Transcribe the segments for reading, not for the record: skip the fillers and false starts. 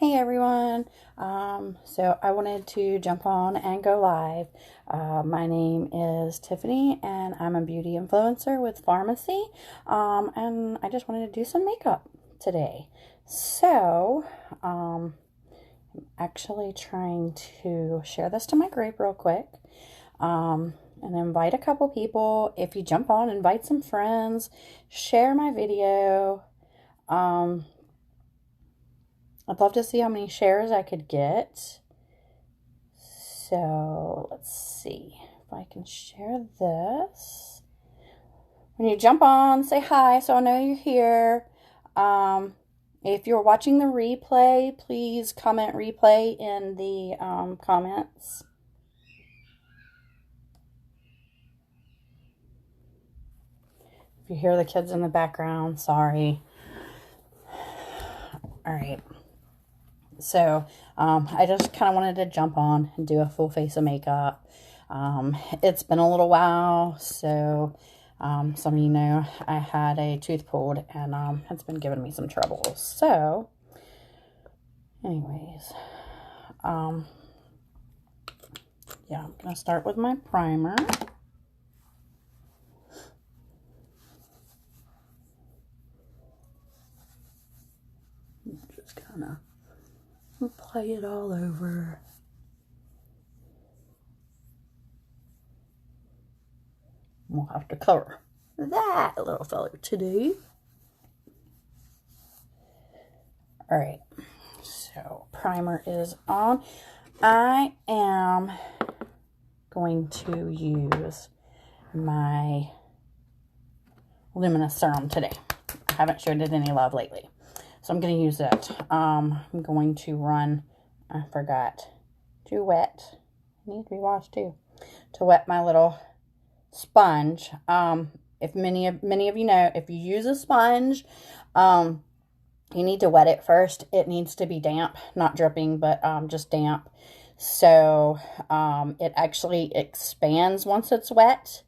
Hey everyone. So I wanted to jump on and go live. My name is Tiffany and I'm a beauty influencer with Pharmacy. And I just wanted to do some makeup today. So, I'm actually trying to share this to my group real quick. And invite a couple people. If you jump on, invite some friends, share my video. I'd love to see how many shares I could get. So let's see if I can share this. When you jump on, say hi so I know you're here. If you're watching the replay, please comment replay in the comments. If you hear the kids in the background, sorry. All right. So, I just kind of wanted to jump on and do a full face of makeup. It's been a little while, so, some of you know I had a tooth pulled and, it's been giving me some trouble. So, anyways, yeah, I'm going to start with my primer. Just kind of apply it all over. We'll have to cover that little fella today. All right, so primer is on. I am going to use my Luminous Serum today. I haven't showed it any love lately, so I'm going to use it. I'm going to run, I forgot to wet, I need to be washed too, to wet my little sponge. If many of you know, if you use a sponge, you need to wet it first. It needs to be damp, not dripping, but just damp. So it actually expands once it's wet,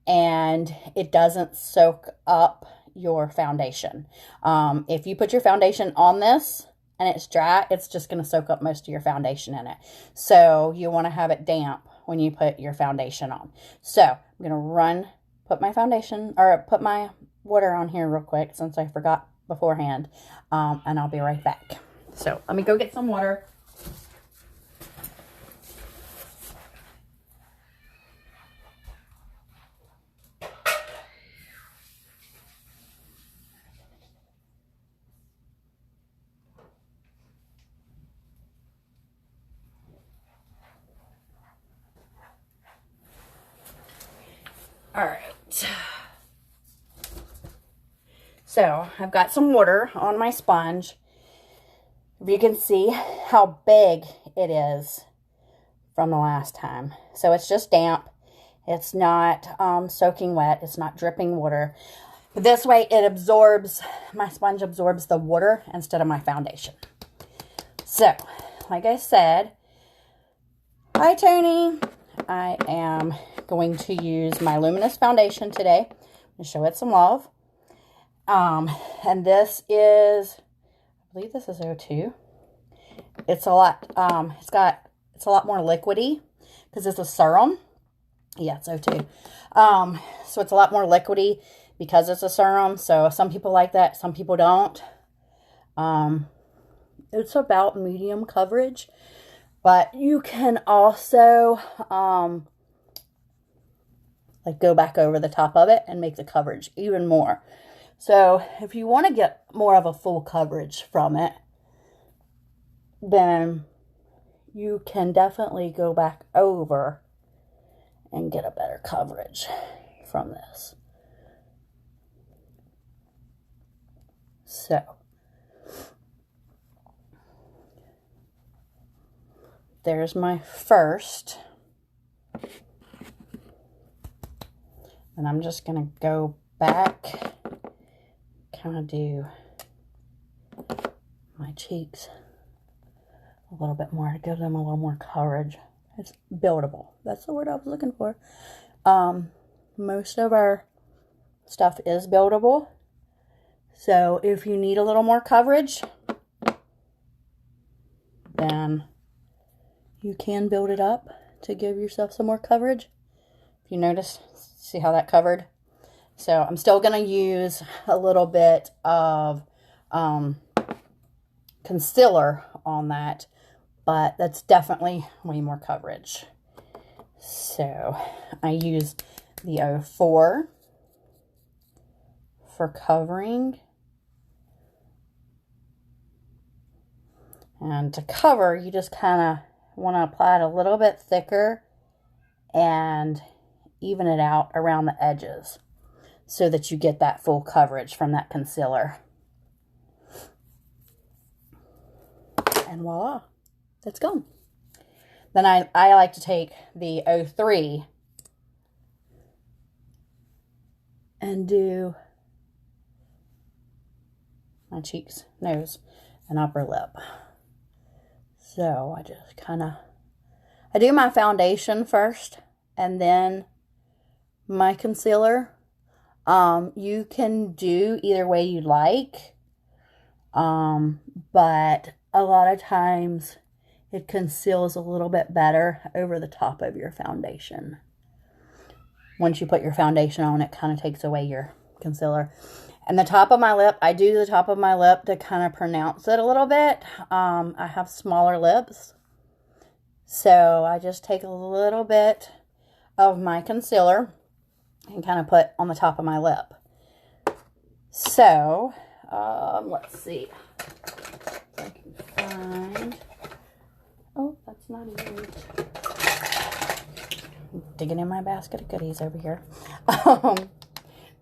and it doesn't soak up your foundation. If you put your foundation on this and it's dry, it's just going to soak up most of your foundation in it. So you want to have it damp when you put your foundation on. So I'm going to put my foundation, or put my water on here real quick since I forgot beforehand, and I'll be right back. So let me go get some water. All right. So I've got some water on my sponge. If you can see how big it is from the last time. So it's just damp. It's not soaking wet. It's not dripping water. But this way it absorbs, my sponge absorbs the water instead of my foundation. So, like I said, hi Tony. I am going to use my Luminous foundation today to show it some love. And this is, I believe this is O2. It's a lot, it's a lot more liquidy because it's a serum. Yeah, it's O2. So it's a lot more liquidy because it's a serum. So some people like that, some people don't. It's about medium coverage, but you can also, like go back over the top of it and make the coverage even more. So if you want to get more of a full coverage from it, then you can definitely go back over and get a better coverage from this. So there's my first. And I'm just going to go back, kind of do my cheeks a little bit more to give them a little more coverage. It's buildable. That's the word I was looking for. Most of our stuff is buildable. So if you need a little more coverage, then you can build it up to give yourself some more coverage. If you notice, see how that covered? So I'm still going to use a little bit of concealer on that, but that's definitely way more coverage. So I use the 04 for covering. And to cover, you just kind of want to apply it a little bit thicker and even it out around the edges so that you get that full coverage from that concealer. And voila, it's gone. Then I like to take the 03 and do my cheeks, nose, and upper lip. So I just I do my foundation first and then my concealer. You can do either way you like, but a lot of times it conceals a little bit better over the top of your foundation. Once you put your foundation on, it kind of takes away your concealer. And the top of my lip, I do the top of my lip to kind of pronounce it a little bit. I have smaller lips, so I just take a little bit of my concealer and kind of put on the top of my lip. So, let's see if I can find, oh, that's not even, digging in my basket of goodies over here.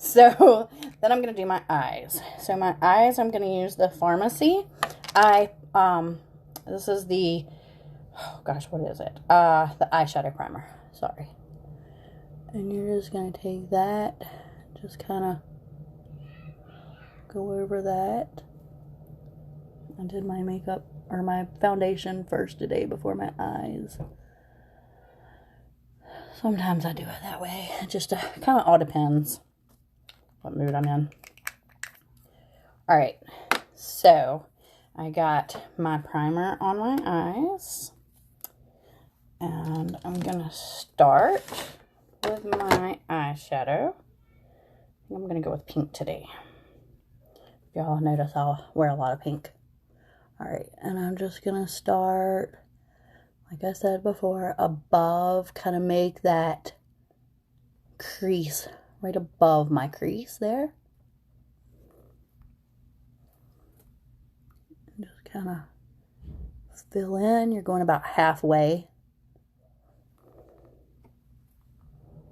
So then I'm going to do my eyes. So my eyes, I'm going to use the Pharmacy. This is the, oh gosh, what is it? The eyeshadow primer, sorry. And you're just going to take that, just kind of go over that. I did my makeup, or my foundation first today before my eyes. Sometimes I do it that way. It just kind of all depends what mood I'm in. Alright, so I got my primer on my eyes. And I'm going to start with my eyeshadow. I'm going to go with pink today. If y'all notice, I'll wear a lot of pink. Alright, and I'm just going to start, like I said before, above, kind of make that crease right above my crease there. And just kind of fill in. You're going about halfway.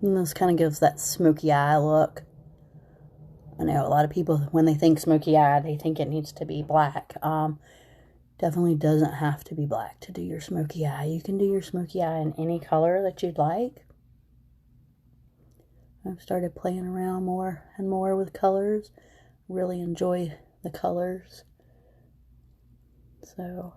And this kind of gives that smoky eye look. I know a lot of people, when they think smoky eye, they think it needs to be black. Definitely doesn't have to be black to do your smoky eye. You can do your smoky eye in any color that you'd like. I've started playing around more and more with colors. Really enjoy the colors. So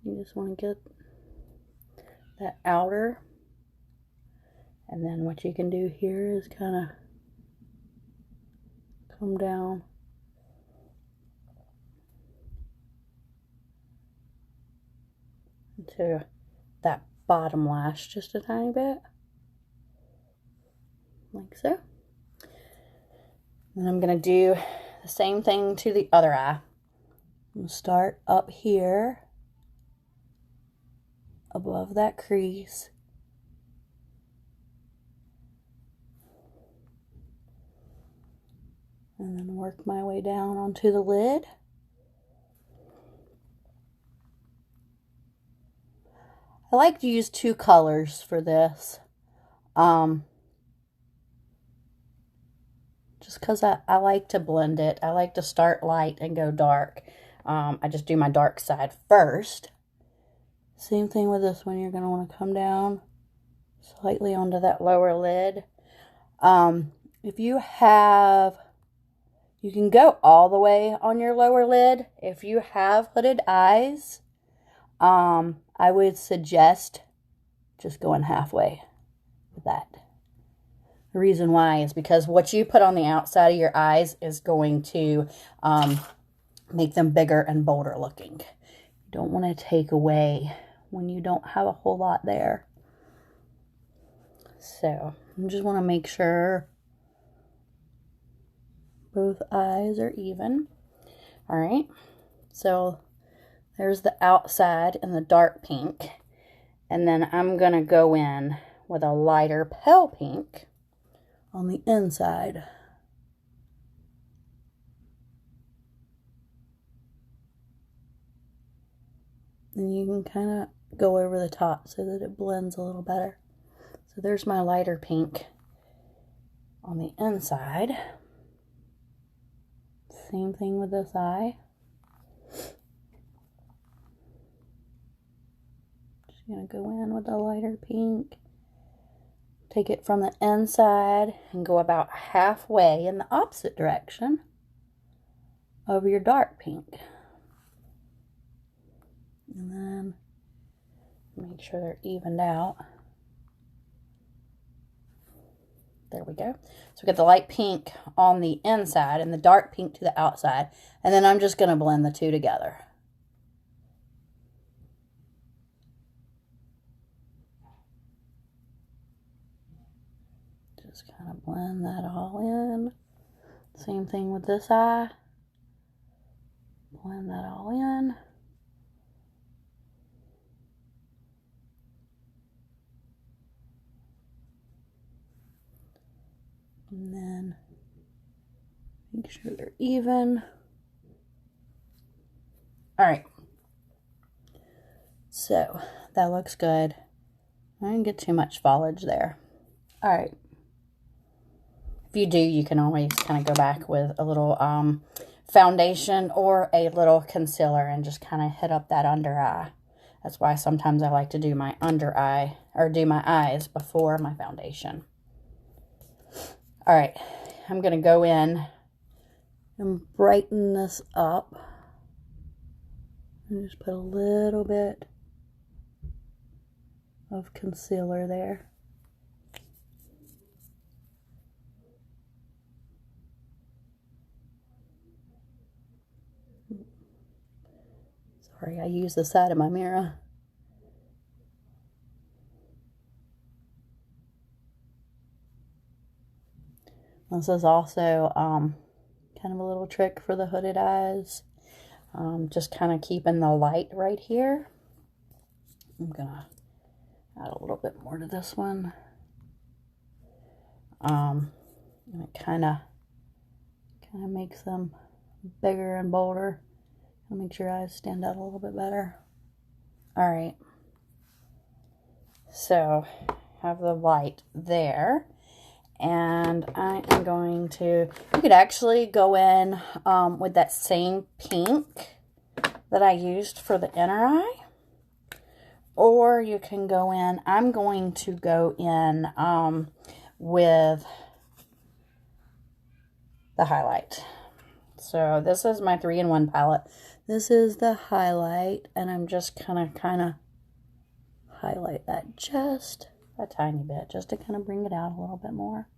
you just want to get that outer. And then what you can do here is kind of come down into that bottom lash just a tiny bit. Like so. And I'm going to do the same thing to the other eye. I'm going to start up here above that crease. And then work my way down onto the lid. I like to use two colors for this. Just because I like to blend it. I like to start light and go dark. I just do my dark side first. Same thing with this one. You're going to want to come down slightly onto that lower lid. If you have, you can go all the way on your lower lid. If you have hooded eyes, I would suggest just going halfway with that. The reason why is because what you put on the outside of your eyes is going to make them bigger and bolder looking. You don't want to take away when you don't have a whole lot there. So I just want to make sure both eyes are even. All right, so there's the outside in the dark pink. And then I'm going to go in with a lighter pale pink on the inside. And you can kind of go over the top so that it blends a little better. So there's my lighter pink on the inside. Same thing with this eye. Just going to go in with the lighter pink. Take it from the inside and go about halfway in the opposite direction of your dark pink. And then make sure they're evened out. There we go. So we got the light pink on the inside and the dark pink to the outside. And then I'm just going to blend the two together. Just kind of blend that all in. Same thing with this eye. Blend that all in. And then make sure they're even. All right. So that looks good. I didn't get too much foliage there. All right. If you do, you can always kind of go back with a little foundation or a little concealer and just kind of hit up that under eye. That's why sometimes I like to do my under eye or do my eyes before my foundation. All right, I'm going to go in and brighten this up. And just put a little bit of concealer there. Sorry, I use the side of my mirror. This is also kind of a little trick for the hooded eyes. Just kind of keeping the light right here. I'm going to add a little bit more to this one. And it kind of makes them bigger and bolder. It makes your eyes stand out a little bit better. All right. So, have the light there. And I am going to, you could actually go in with that same pink that I used for the inner eye. Or you can go in, I'm going to go in with the highlight. So this is my 3-in-1 palette. This is the highlight, and I'm just kind of highlight that just a tiny bit, just to kind of bring it out a little bit more.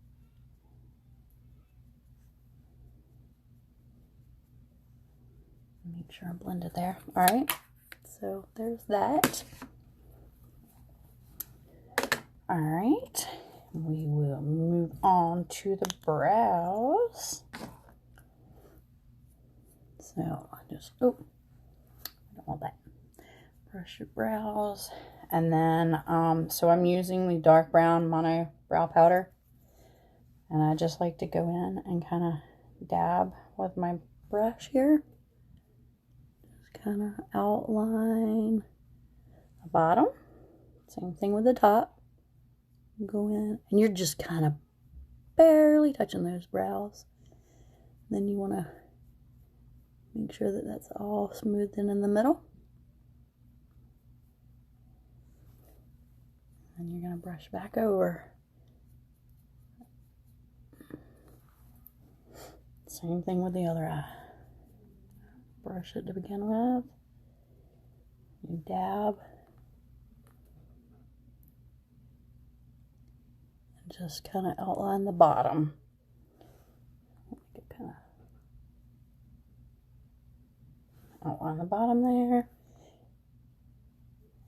Make sure I blend it there. All right, so there's that. All right, we will move on to the brows. So I just, oh, I don't want that. Brush your brows. And then, so I'm using the dark brown mono brow powder. And I just like to go in and kind of dab with my brush here. Just kind of outline the bottom. Same thing with the top. Go in, and you're just kind of barely touching those brows. Then you want to make sure that that's all smoothed in the middle. And you're going to brush back over. Same thing with the other eye. Brush it to begin with. You dab. And just kind of outline the bottom. Outline the bottom there.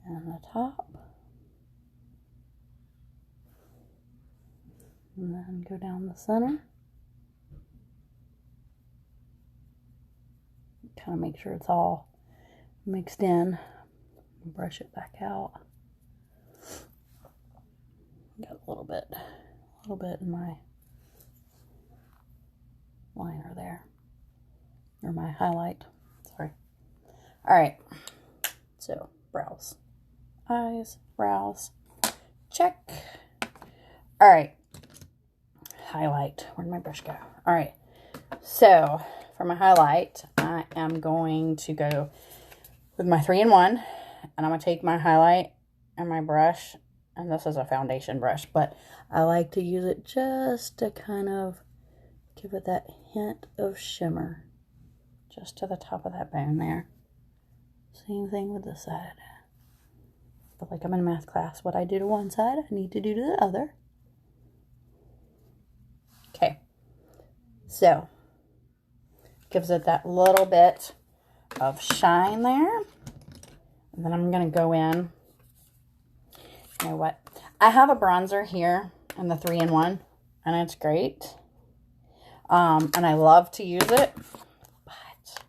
and the top. And then go down the center. Kind of make sure it's all mixed in. Brush it back out. Got a little bit in my liner there. Or my highlight. Sorry. Alright. So, brows. Eyes, brows. Check. Alright. Highlight. Where'd my brush go? Alright. So, for my highlight, I am going to go with my 3-in-1. And I'm going to take my highlight and my brush. And this is a foundation brush. But I like to use it just to kind of give it that hint of shimmer. Just to the top of that bone there. Same thing with this side. But like I'm in math class, what I do to one side, I need to do to the other. Okay. So, gives it that little bit of shine there. And then I'm going to go in. You know what? I have a bronzer here in the 3-in-1. And it's great. And I love to use it. But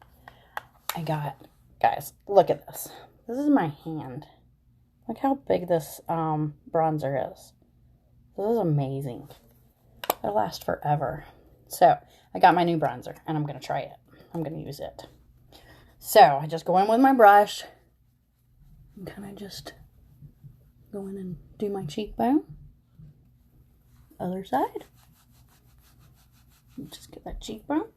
I got... Guys, look at this. This is my hand. Look how big this bronzer is. This is amazing. It'll last forever. So, I got my new bronzer, and I'm going to try it. I'm going to use it. So, I just go in with my brush. And kind of just go in and do my cheekbone. Other side. Just get that cheekbone.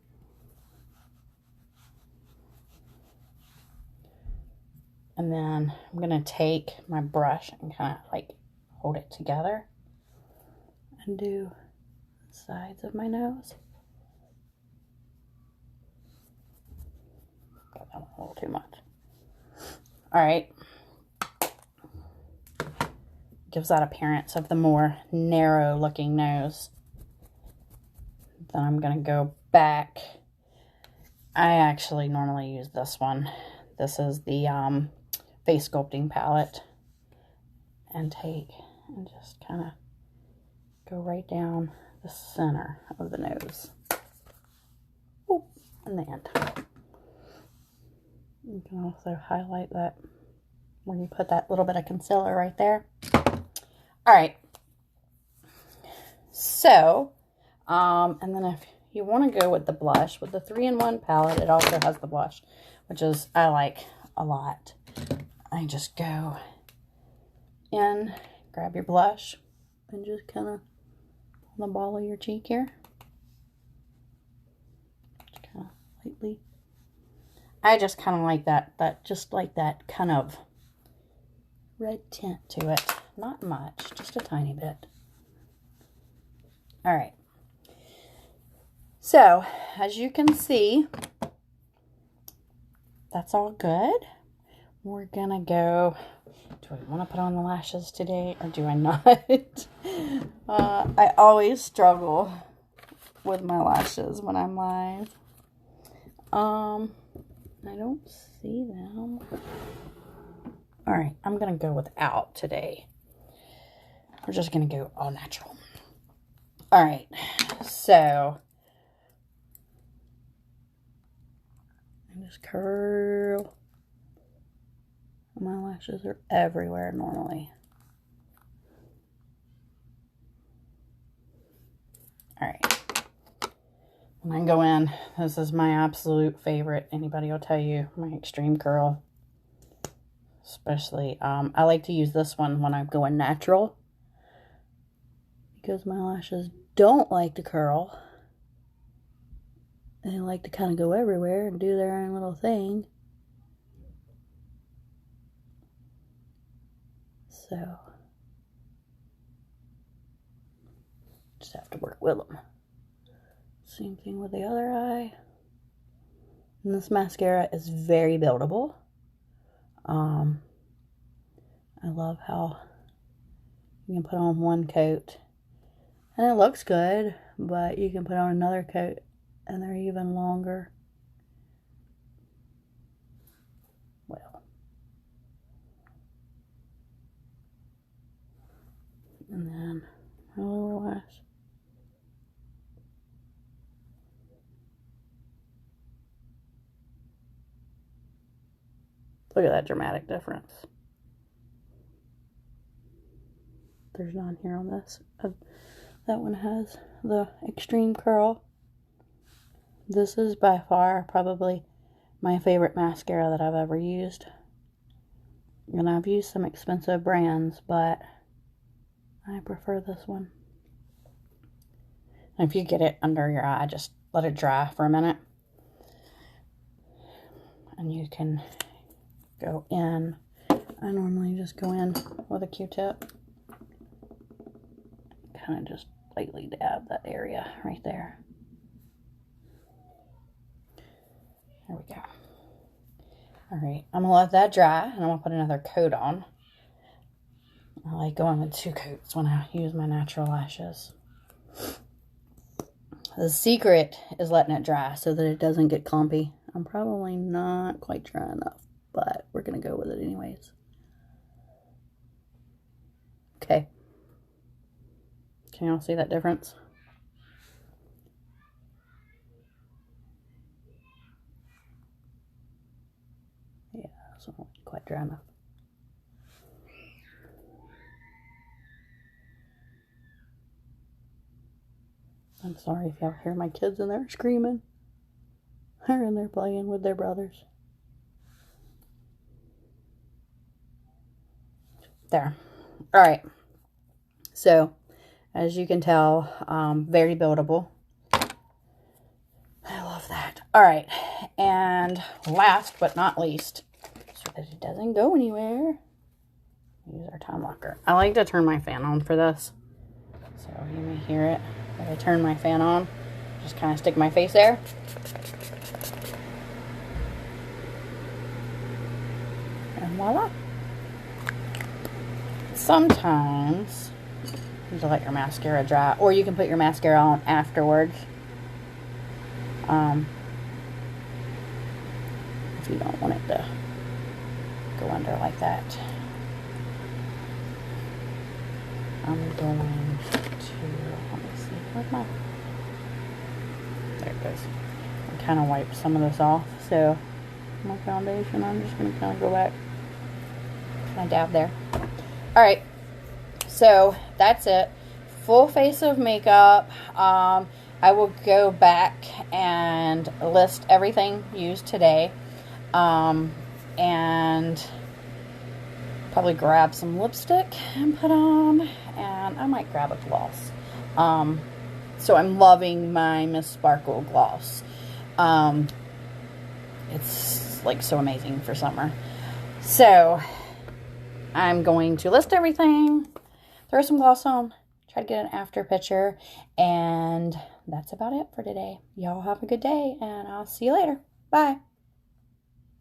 And then I'm going to take my brush and kind of like hold it together and do the sides of my nose. Got that one a little too much. All right. Gives that appearance of the more narrow looking nose. Then I'm going to go back. I actually normally use this one. This is the face sculpting palette, and take and just kind of go right down the center of the nose. Oop, and the end. You can also highlight that when you put that little bit of concealer right there. All right. So, and then if you want to go with the blush, with the 3-in-1 palette, it also has the blush, which is, I like a lot. I just go in, grab your blush, and just kind of on the ball of your cheek here. Just kind of lightly. I just kind of like that just like that kind of red tint to it. Not much, just a tiny bit. All right. So, as you can see, that's all good. We're gonna go, do I want to put on the lashes today or do I not? I always struggle with my lashes when I'm live. I don't see them. All right, I'm gonna go without today. We're just gonna go all natural. All right, so I just curl. My lashes are everywhere normally. All right. When I go in, this is my absolute favorite. Anybody will tell you, my extreme curl. Especially, I like to use this one when I'm going natural. Because my lashes don't like to curl. They like to kind of go everywhere and do their own little thing. So, just have to work with them. Same thing with the other eye. And this mascara is very buildable. I love how you can put on one coat and it looks good, but you can put on another coat and they're even longer. Well, Look at that dramatic difference. There's none here on this. That one has the extreme curl. This is by far probably my favorite mascara that I've ever used. And I've used some expensive brands, but I prefer this one. And if you get it under your eye, just let it dry for a minute. And you can go in. I normally just go in with a Q-tip. Kind of just lightly dab that area right there. There we go. Alright, I'm going to let that dry, and I'm going to put another coat on. I like going with 2 coats when I use my natural lashes. The secret is letting it dry so that it doesn't get clumpy. I'm probably not quite dry enough, but we're going to go with it anyways. Okay. Can y'all see that difference? Yeah, it's not quite dry enough. I'm sorry if y'all hear my kids in there screaming. They're in there playing with their brothers. There. Alright. So, as you can tell, very buildable. I love that. Alright. And last but not least, so that it doesn't go anywhere, use our time locker. I like to turn my fan on for this. So you may hear it. If I turn my fan on, just kind of stick my face there. And voila. Sometimes you just let your mascara dry, or you can put your mascara on afterwards. If you don't want it to go under like that. I'm going to, let me see, where's my, there it goes. I kind of wiped some of this off, so my foundation, I'm just going to kind of go back, kind of dab there. Alright, so that's it. Full face of makeup. I will go back and list everything used today, and probably grab some lipstick and put on, and I might grab a gloss. So I'm loving my Miss Sparkle gloss. It's like so amazing for summer. So I'm going to list everything, throw some gloss on, try to get an after picture, and that's about it for today. Y'all have a good day, and I'll see you later. Bye.